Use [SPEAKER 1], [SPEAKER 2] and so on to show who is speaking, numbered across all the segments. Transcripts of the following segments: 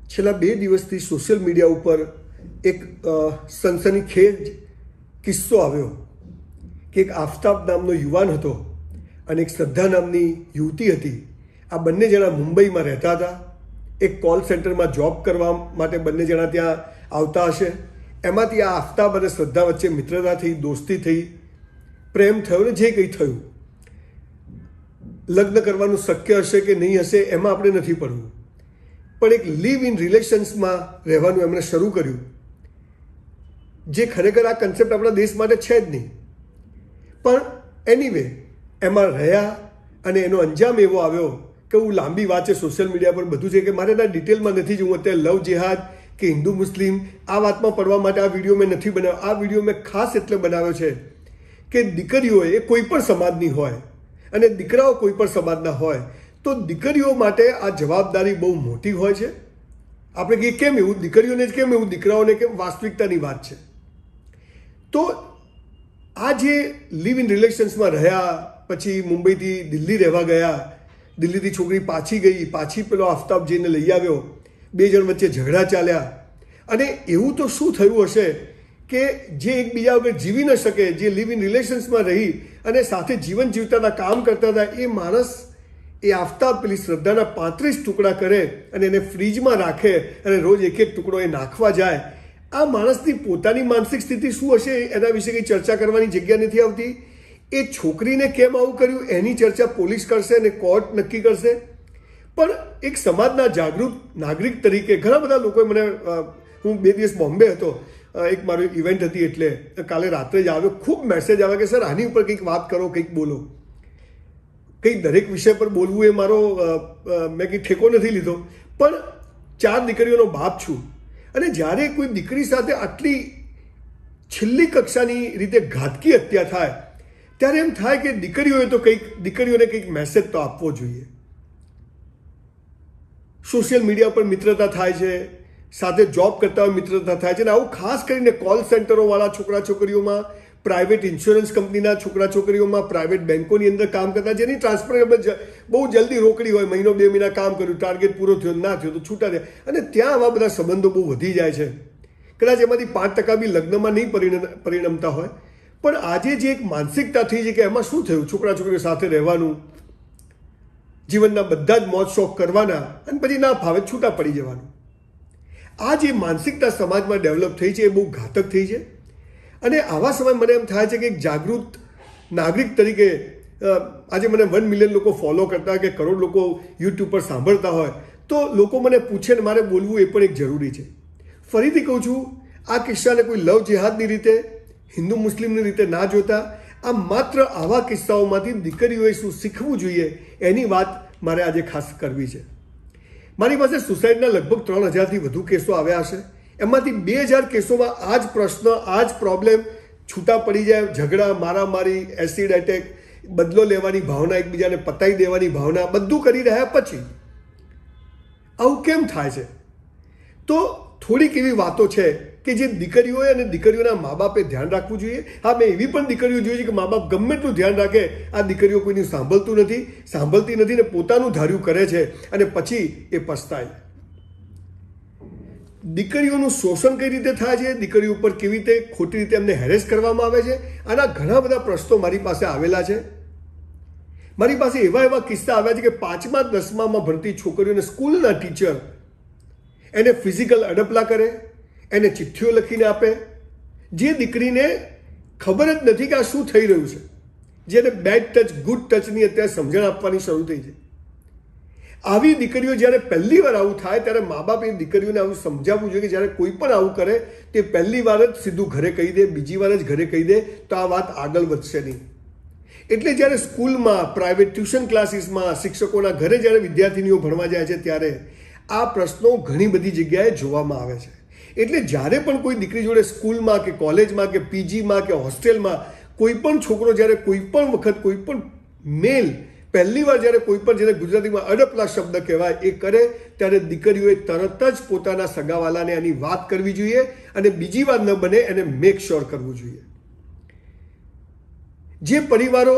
[SPEAKER 1] છેલ્લા 2 દિવસથી social media ઉપર એક સનસનીખેજ કિસ્સો આવ્યો કે એક આફતાબ નામનો યુવાન હતો અને એક શ્રદ્ધા નામની યુવતી હતી. આ બંને જણા મુંબઈમાં રહેતા હતા. એક કોલ સેન્ટરમાં જોબ કરવા માટે બંને જણા ત્યાં આવતા હશે. એમાંથી આ આફતાબ અને શ્રદ્ધા વચ્ચે મિત્રતા થઈ, દોસ્તી થઈ, પ્રેમ થયો ને જે કંઈ થયું. લગ્ન કરવાનું શક્ય હશે કે નહીં હશે એમાં આપણે નથી પડવું, પણ એક લીવ ઇન રિલેશન્સમાં રહેવાનું એમણે શરૂ કર્યું, જે ખરેખર આ કન્સેપ્ટ આપણા દેશ માટે છે જ નહીં. પણ એનીવે એમાં રહ્યા અને એનો અંજામ એવો આવ્યો કે હું લાંબી વાત છે, સોશિયલ મીડિયા પર બધું છે કે મારે એના ડિટેલમાં નથી જવું. અત્યારે લવ જેહાદ કે હિન્દુ મુસ્લિમ આ વાતમાં પડવા માટે આ વિડીયો મેં નથી બનાવ્યો. આ વિડીયો મેં ખાસ એટલે બનાવ્યો છે કે દીકરીઓ એ કોઈ પણ સમાજની હોય અને દીકરાઓ કોઈ પણ સમાજના હોય તો દીકરીઓ માટે આ જવાબદારી બહુ મોટી હોય છે. આપણે કહીએ કેમ એવું, દીકરીઓને જ કેમ એવું, દીકરાઓને કેમ, વાસ્તવિકતાની વાત છે. તો આ જે લિવ ઇન રિલેશન્સમાં રહ્યા, પછી મુંબઈથી દિલ્હી રહેવા ગયા, દિલ્હીથી છોકરી પાછી ગઈ, પાછી પેલો આફતાબ જઈને લઈ આવ્યો, 2 જણ વચ્ચે ઝઘડા ચાલ્યા. અને એવું તો શું થયું હશે કે જે એકબીજા વગર જીવી ન શકે, જે લિવ ઇન રિલેશન્સમાં રહી અને સાથે જીવન જીવતા હતા, કામ કરતા હતા, એ માણસ એ આફતાબ પેલી શ્રદ્ધાના 35 ટુકડા કરે અને એને ફ્રીજમાં રાખે અને રોજ એક ટુકડો એ નાખવા જાય. આ માણસની પોતાની માનસિક સ્થિતિ શું હશે એના વિશે કંઈ ચર્ચા કરવાની જગ્યા નથી આવતી. એ છોકરીને કેમ આવું કર્યું એની ચર્ચા પોલીસ કરશે અને કોર્ટ નક્કી કરશે. પણ એક સમાજના જાગૃત નાગરિક તરીકે ઘણા બધા લોકોએ મને, હું 2 દિવસ બોમ્બે હતો, એક મારો ઇવેન્ટ હતી, એટલે કાલે રાત્રે જ આવ્યો, ખૂબ મેસેજ આવે કે સર આની ઉપર કંઈક વાત કરો, કંઈક બોલો. કંઈ દરેક વિષય પર બોલવું એ મારો, મેં કંઈ ઠેકો નથી લીધો, પણ 4 દીકરીઓનો બાપ છું. અને જ્યારે કોઈ દીકરી સાથે આટલી છેલ્લી કક્ષાની રીતે ઘાતકી હત્યા થાય ત્યારે એમ થાય કે દીકરીઓને કંઈક મેસેજ તો આપવો જોઈએ. સોશિયલ મિડિયા પર મિત્રતા થાય છે, સાથે જોબ કરતા હોય મિત્રતા થાય છે, અને આવું ખાસ કરીને કોલ સેન્ટરોવાળા છોકરા છોકરીઓમાં, પ્રાઇવેટ ઇન્સ્યોરન્સ કંપનીના છોકરા છોકરીઓમાં, પ્રાઇવેટ બેન્કોની અંદર કામ કરતા, જેની ટ્રાન્સફરેબલ બહુ જલ્દી રોકડી હોય, 1 મહિનો 2 મહિના કામ કર્યું, ટાર્ગેટ પૂરો થયો, ના થયો તો છૂટા થયા, અને ત્યાં આવા બધા સંબંધો બહુ વધી જાય છે. કદાચ એમાંથી 5% બી લગ્નમાં નહીં પરિણમતા હોય. પણ આજે જે એક માનસિકતા થઈ છે કે એમાં શું થયું, છોકરા છોકરીઓ સાથે રહેવાનું, જીવનના બધા જ મોજ શોખ કરવાના અને પછી ના ફાવે છૂટા પડી જવાનું. આ જે માનસિકતા સમાજમાં ડેવલપ થઈ છે એ બહુ ઘાતક થઈ છે. અને આવા સમય મને એમ થાય છે કે એક જાગૃત નાગરિક તરીકે, આજે મને 1 મિલિયન લોકો ફોલો કરતા કે કરોડ લોકો યુટ્યુબ પર સાંભળતા હોય તો લોકો મને પૂછે ને મારે બોલવું એ પણ એક જરૂરી છે. ફરીથી કહું છું, આ કિસ્સાને કોઈ લવ જેહાદની રીતે, હિન્દુ મુસ્લિમની રીતે ના જોતા, આ માત્ર આવા કિસ્સાઓમાંથી દીકરીઓએ શું શીખવું જોઈએ એની વાત મારે આજે ખાસ કરવી છે. મારી પાસે સુસાઇડના લગભગ 3000થી વધુ કેસો આવ્યા હશે. એમાંથી 2000 કેસોમાં આ જ પ્રશ્ન, આ જ પ્રોબ્લેમ, છૂટા પડી જાય, ઝઘડા, મારામારી, એસિડ એટેક, બદલો લેવાની ભાવના, એકબીજાને પતાવી દેવાની ભાવના, બધું કરી રહ્યા પછી આવું કેમ થાય છે? તો થોડીક એવી વાતો છે કે જે દીકરીઓએ અને દીકરીઓના મા બાપે ધ્યાન રાખવું જોઈએ. હા, મેં એવી પણ દીકરીઓ જોઈ છે કે મા બાપ ગમે એટલું ધ્યાન રાખે, આ દીકરીઓ કોઈનું સાંભળતી નથી ને પોતાનું ધાર્યું કરે છે અને પછી એ પસ્તાય. દીકરીઓનું શોષણ કઈ રીતે થાય છે, દીકરીઓ ઉપર કેવી રીતે ખોટી રીતે એમને હેરેસ કરવામાં આવે છે, આના ઘણા બધા પ્રશ્નો મારી પાસે આવેલા છે. મારી પાસે એવા કિસ્સા આવ્યા છે કે 5મા 10મામાં ભણતી છોકરીઓને સ્કૂલના ટીચર એને ફિઝિકલ અડપલા કરે, એને ચિઠ્ઠીઓ લખીને આપે, જે દીકરીને ખબર જ નથી કે આ શું થઈ રહ્યું છે, જેને બેડ ટચ ગુડ ટચની અત્યારે સમજણ આપવાની શરૂ થઈ છે. આવી દીકરીઓ જ્યારે પહેલી વાર આવું થાય ત્યારે મા બાપ એ દીકરીઓને આવું સમજાવવું જોઈએ કે જ્યારે કોઈ પણ આવું કરે તે પહેલી વાર જ સીધું ઘરે કહી દે, બીજી વાર જ ઘરે કહી દે તો આ વાત આગળ વધશે નહીં. એટલે જ્યારે સ્કૂલમાં, પ્રાઇવેટ ટ્યુશન ક્લાસીસમાં, શિક્ષકોના ઘરે જ્યારે વિદ્યાર્થીનીઓ ભણવા જાય છે ત્યારે આ પ્રશ્નો ઘણી બધી જગ્યાએ જોવામાં આવે છે. એટલે જ્યારે પણ કોઈ દીકરી જોડે સ્કૂલમાં કે કોલેજમાં કે પીજીમાં કે હોસ્ટેલમાં કોઈ પણ છોકરો જ્યારે કોઈ પણ વખત કોઈ પણ મેલ પહેલી વાર જ્યારે કોઈ પણ, જેને ગુજરાતીમાં અડપલા શબ્દ કહેવાય, એ કરે ત્યારે દીકરીઓએ તરત જ પોતાના સગાવાલાને આની વાત કરવી જોઈએ અને બીજી વાર ન બને એને મેક શ્યોર કરવું જોઈએ. જે પરિવારો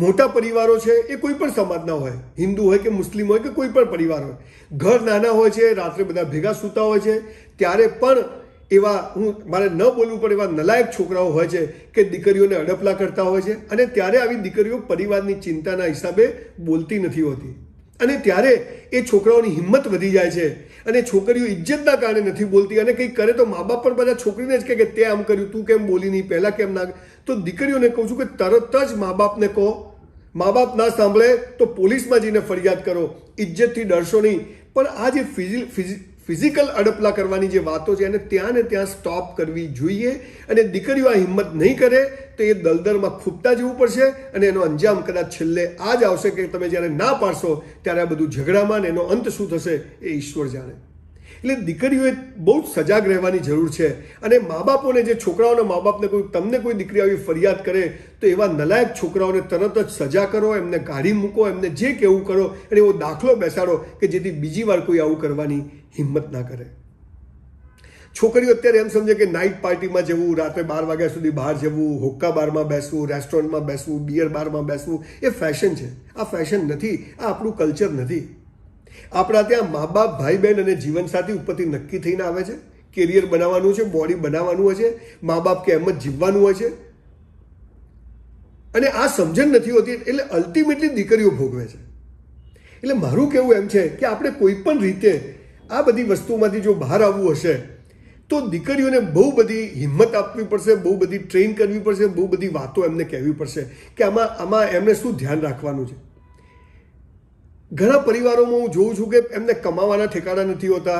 [SPEAKER 1] મોટા પરિવારો છે એ કોઈ પણ સમાજના હોય, હિન્દુ હોય કે મુસ્લિમ હોય કે કોઈ પણ પરિવાર હોય, ઘર નાના હોય છે, રાત્રે બધા ભેગા સૂતા હોય છે, ત્યારે પણ એવા મારે ન બોલવું પણ એવા નલાયક છોકરાઓ હોય છે કે દીકરીઓને અડપલા કરતા હોય છે, અને ત્યારે આવી દીકરીઓ પરિવારની ચિંતાના હિસાબે બોલતી નથી હોતી, અને ત્યારે એ છોકરાઓની હિંમત વધી જાય છે, અને છોકરીઓ ઇજ્જતના કારણે નથી બોલતી, અને કંઈક કરે તો મા બાપ પણ બધા છોકરીને જ કહે કે તે આમ કર્યું, તું કેમ બોલી નહીં, પહેલાં કેમ ના. તો દીકરીઓને કહું છું કે તરત જ મા બાપને કહો, મા બાપ ના સાંભળે તો પોલીસમાં જઈને ફરિયાદ કરો, ઇજ્જતથી ડરશો નહીં. પણ આ જે ફિઝિકલ અડપલા કરવાની જે વાતો છે એને ત્યાં ને ત્યાં સ્ટોપ કરવી જોઈએ, અને દીકરીઓ આ હિંમત નહીં કરે તો એ દલદલમાં ખૂબતા જવું પડશે, અને એનો અંજામ કદાચ છેલ્લે આ જ આવશે કે તમે જ્યારે ના પાડશો ત્યારે આ બધું ઝઘડામાં ને એનો અંત શું થશે એ ઈશ્વર જાણે. એટલે દીકરીઓએ બહુ જ સજાગ રહેવાની જરૂર છે, અને મા બાપોને જે છોકરાઓના મા બાપને તમને કોઈ દીકરી આવી ફરિયાદ કરે તો એવા નલાયક છોકરાઓને તરત જ સજા કરો, એમને કાઢી મૂકો, એમને જે કહેવું કરો, અને એવો દાખલો બેસાડો કે જેથી બીજી વાર કોઈ આવું કરવાની હિંમત ના કરે. છોકરીઓ અત્યારે એમ સમજે કે નાઇટ પાર્ટીમાં જવું, રાત્રે 12 વાગ્યા સુધી બહાર જવું, હોક્કા બારમાં બેસવું, રેસ્ટોરન્ટમાં બેસવું, બિયર બારમાં બેસવું એ ફેશન છે. આ ફેશન નથી, આ આપણું કલ્ચર નથી. આપણા ત્યાં મા બાપ, ભાઈ બહેન અને જીવનસાથી ઉપરથી નક્કી થઈને આવે છે, કેરિયર બનાવવાનું છે, બોડી બનાવવાનું હોય છે, મા બાપ કે એમ જ જીવવાનું હોય છે, અને આ સમજણ નથી હોતી, એટલે અલ્ટિમેટલી દીકરીઓ ભોગવે છે. એટલે મારું કહેવું એમ છે કે આપણે કોઈ પણ રીતે આ બધી વસ્તુમાંથી જો બહાર આવવું હશે તો દીકરીઓને બહુ બધી હિંમત આપવી પડશે, બહુ બધી ટ્રેન કરવી પડશે, બહુ બધી વાતો એમને કહેવી પડશે કે આમાં એમને શું ધ્યાન રાખવાનું છે. ઘણા પરિવારોમાં હું જોઉં છું કે એમને કમાવાના ઠેકાણા નથી હોતા,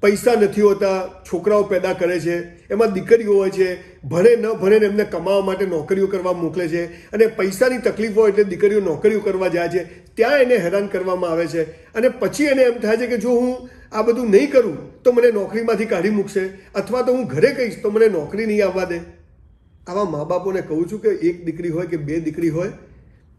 [SPEAKER 1] પૈસા નથી હોતા, છોકરાઓ પેદા કરે છે, એમાં દીકરીઓ હોય છે, ભણે ન ભણે ને એમને કમાવા માટે નોકરીઓ કરવા મોકલે છે, અને પૈસાની તકલીફ હોય એટલે દીકરીઓ નોકરીઓ કરવા જાય છે, ત્યાં એને હેરાન કરવામાં આવે છે, અને પછી એને એમ થાય છે કે જો હું આ બધું નહીં કરું તો મને નોકરીમાંથી કાઢી મૂકશે, અથવા તો હું ઘરે કહીશ તો મને નોકરી નહીં આવવા દે. આવા મા બાપોને કહું છું કે એક દીકરી હોય કે બે દીકરી હોય,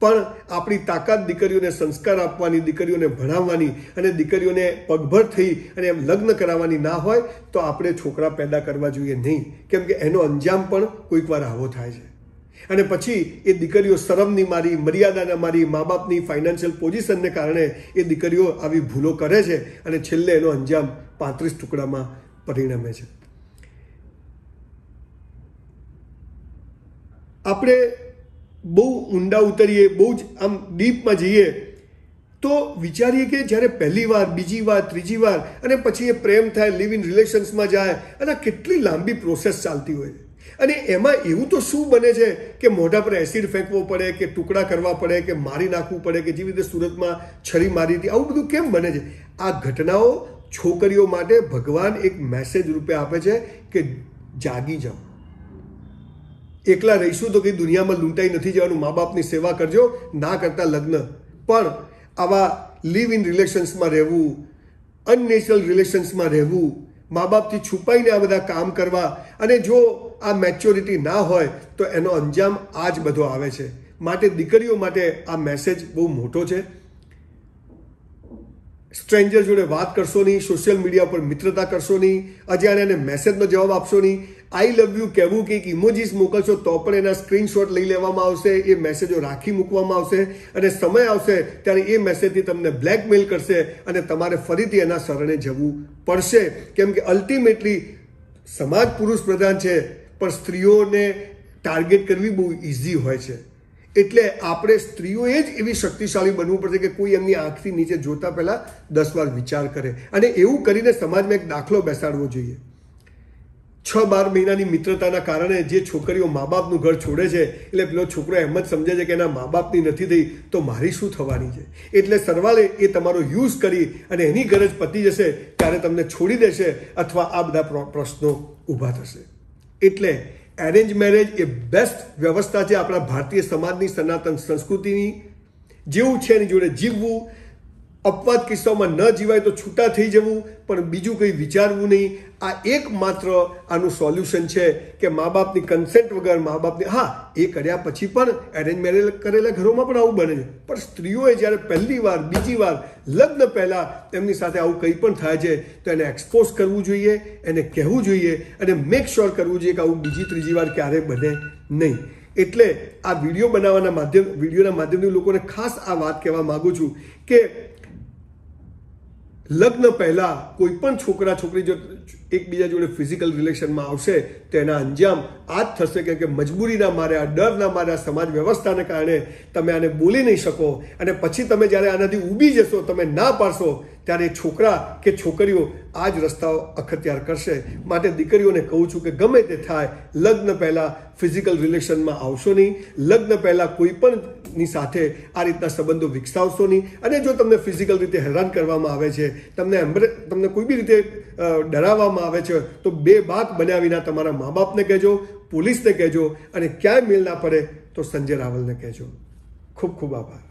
[SPEAKER 1] પણ આપણી તાકાત દીકરીઓને સંસ્કાર આપવાની, દીકરીઓને ભણાવવાની અને દીકરીઓને પગભર થઈ અને એમ લગ્ન કરાવવાની ના હોય તો આપણે છોકરા પેદા કરવા જોઈએ નહીં, કેમ કે એનો અંજામ પણ કોઈક વાર આવો થાય છે. અને પછી એ દીકરીઓ શરમની મારી, મર્યાદાના મારી, મા બાપની ફાઇનાન્શિયલ પોઝિશનને કારણે એ દીકરીઓ આવી ભૂલો કરે છે, અને છેલ્લે એનો અંજામ 35 ટુકડામાં પરિણમે છે. આપણે બહુ ઊંડા ઉતરીએ, બહુ જ આમ ડીપમાં જઈએ તો વિચારીએ કે જ્યારે પહેલી વાર, બીજી વાર, ત્રીજી વાર, અને પછી એ પ્રેમ થાય, લિવ ઇન રિલેશન્સમાં જાય, અને કેટલી લાંબી પ્રોસેસ ચાલતી હોય છે. અને એમાં એવું તો શું બને છે કે મોઢા પર એસિડ ફેંકવો પડે, કે ટુકડા કરવા પડે, કે મારી નાખવું પડે, કે જેવી રીતે સુરતમાં છરી મારી હતી, આવું બધું કેમ બને છે? આ ઘટનાઓ છોકરીઓ માટે ભગવાન એક મેસેજ રૂપે આપે છે કે જાગી જાઓ, એકલા રહીશું તો કંઈ દુનિયામાં લૂંટાઈ નથી જવાનું, મા બાપની સેવા કરજો, ના કરતા લગ્ન. પણ આવા લિવ ઇન રિલેશન્સમાં રહેવું, અનનેચરલ રિલેશન્સમાં રહેવું, મા બાપથી છુપાઈને આ બધા કામ કરવા, અને જો આ મેચ્યોરિટી ના હોય તો એનો અંજામ આ જ બધો આવે છે. માટે દીકરીઓ માટે આ મેસેજ બહુ મોટો છે. સ્ટ્રેન્જર જોડે વાત કરશો નહીં, સોશિયલ મીડિયા પર મિત્રતા કરશો નહીં, અજાણ્યાને મેસેજનો જવાબ આપશો નહીં. આઈ લવ યુ કહેવું કે ઇમોજીસ મોકલશો તો પણ એના સ્ક્રીનશોટ લઈ લેવામાં આવશે, એ મેસેજો રાખી મૂકવામાં આવશે, અને સમય આવશે ત્યારે એ મેસેજથી તમને બ્લેકમેલ કરશે, અને તમારે ફરીથી એના શરણે જવું પડશે. કેમ કે અલ્ટિમેટલી સમાજ પુરુષ પ્રધાન છે, પણ સ્ત્રીઓને ટાર્ગેટ કરવી બહુ ઇઝી હોય છે. એટલે આપણે સ્ત્રીઓએ જ એવી શક્તિશાળી બનવું પડશે કે કોઈ એમની આંખથી નીચે જોતા પહેલાં 10 વાર વિચાર કરે, અને એવું કરીને સમાજમાં એક દાખલો બેસાડવો જોઈએ. 6-12 મહિનાની મિત્રતાના કારણે જે છોકરીઓ મા બાપનું ઘર છોડે છે, એટલે પેલો છોકરો એમ જ સમજે છે કે એના મા બાપની નથી થઈ તો મારી શું થવાની છે. એટલે સરવાળે એ તમારો યુઝ કરી અને એની ગરજ પતી જશે ત્યારે તમને છોડી દેશે, અથવા આ બધા પ્રશ્નો ઊભા થશે. એટલે એરેન્જ મેરેજ એ બેસ્ટ વ્યવસ્થા છે આપણા ભારતીય સમાજની, સનાતન સંસ્કૃતિની. જેવું છે એની જોડે જીવવું, અપવાદ કિસ્સાઓમાં ન જીવાય તો છૂટા થઈ જવું, પણ બીજું કંઈ વિચારવું નહીં. આ એકમાત્ર આનું સોલ્યુશન છે કે મા બાપની કન્સેન્ટ વગર, મા બાપની, હા એ કર્યા પછી પણ એરેન્જ મેરેજ કરેલા ઘરોમાં પણ આવું બને છે, પણ સ્ત્રીઓએ જ્યારે પહેલી વાર, બીજી વાર, લગ્ન પહેલાં એમની સાથે આવું કંઈ પણ થાય છે તો એને એક્સપોઝ કરવું જોઈએ, એને કહેવું જોઈએ, અને મેક શ્યોર કરવું જોઈએ કે આવું બીજી ત્રીજી વાર ક્યારેય બને નહીં. એટલે આ વિડીયોના માધ્યમથી લોકોને ખાસ આ વાત કહેવા માંગુ છું કે લગ્ન પહેલાં કોઈ પણ છોકરા છોકરી જો એકબીજા જોડે ફિઝિકલ રિલેશનમાં આવશે તો એના અંજામ આ જ થશે કેમ કે મજબૂરીના મારે, આ ડરના મારે, આ સમાજ વ્યવસ્થાને કારણે તમે આને બોલી નહીં શકો અને પછી તમે જ્યારે આનાથી ઊભી જશો, તમે ના પાડશો, ત્યારે છોકરા કે છોકરીઓ આ જ રસ્તાઓ અખત્યાર કરશે. માટે દીકરીઓને કહું છું કે ગમે તે થાય, લગ્ન પહેલાં ફિઝિકલ રિલેશનમાં આવશો નહીં. લગ્ન પહેલાં કોઈ પણની સાથે આ રીતના સંબંધો વિકસાવશો નહીં. અને જો તમને ફિઝિકલ રીતે હેરાન કરવામાં આવે છે, તમને કોઈ બી રીતે ડરાવવામાં આવે છે, તો બે બાક બન્યા વિના તમારા મા બાપને કહેજો, પોલીસને કહેજો, અને ક્યાંય મેલ ના પડે તો સંજય રાવલને કહેજો. ખૂબ ખૂબ આભાર.